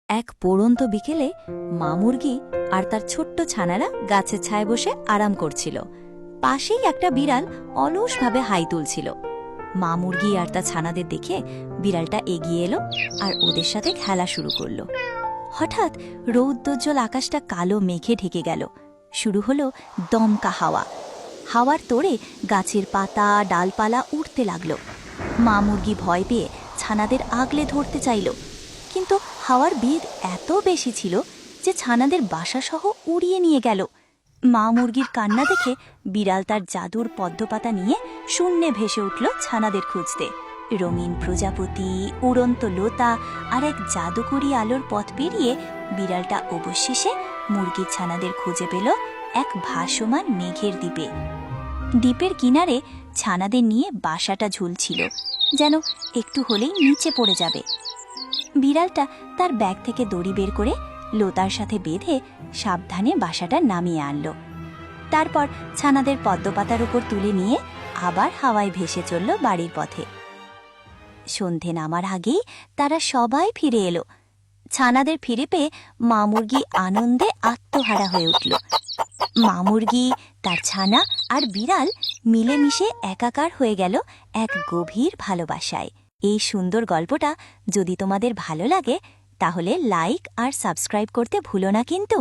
এক পড়ন্ত বিকেলে মা মুরগি আর তার ছোট্ট ছানারা গাছের ছায় বসে আরাম করছিল। পাশেই একটা বিড়াল অলসভাবে হাই তুলছিল। মা মুরগি আর তার ছানাদের দেখে বিড়ালটা এগিয়ে এলো আর ওদের সাথে খেলা শুরু করলো। হঠাৎ রৌদ্রোজ্জ্বল আকাশটা কালো মেঘে ঢেকে গেল। শুরু হলো দমকা হাওয়া। হাওয়ার তোড়ে গাছের পাতা ডালপালা উঠতে লাগলো। মা মুরগি ভয় পেয়ে ছানাদের আগলে ধরতে চাইল, কিন্তু হাওয়ার বেগ এত বেশি ছিল যে ছানাদের বাসাসহ উড়িয়ে নিয়ে গেল। মা মুরগির কান্না দেখে বিড়াল তার জাদুর পদ্মপাতা নিয়ে শূন্যে ভেসে উঠল ছানাদের খুঁজতে। রঙিন প্রজাপতি, উড়ন্ত লতা আর এক জাদুকরি আলোর পথ পেরিয়ে বিড়ালটা অবশেষে মুরগির ছানাদের খুঁজে পেল এক ভাসমান মেঘের দ্বীপে। দ্বীপের কিনারে ছানাদের নিয়ে বাসাটা ঝুলছিল, যেন একটু হলেই নিচে পড়ে যাবে। বিড়ালটা তার ব্যাগ থেকে দড়ি বের করে লতার সাথে বেঁধে সাবধানে বাসাটা নামিয়ে আনল। তারপর ছানাদের পদ্মপাতার উপর তুলে নিয়ে আবার হাওয়ায় ভেসে চলল বাড়ির পথে। সন্ধে নামার আগেই তারা সবাই ফিরে এলো। ছানাদের ফিরে পেয়ে মা মুরগি আনন্দে আত্মহারা হয়ে উঠল। মা মুরগি, তার ছানা আর বিড়াল মিলেমিশে একাকার হয়ে গেল এক গভীর ভালোবাসায়। এই সুন্দর গল্পটা যদি তোমাদের ভালো লাগে তাহলে লাইক আর সাবস্ক্রাইব করতে ভুলো না কিন্তু।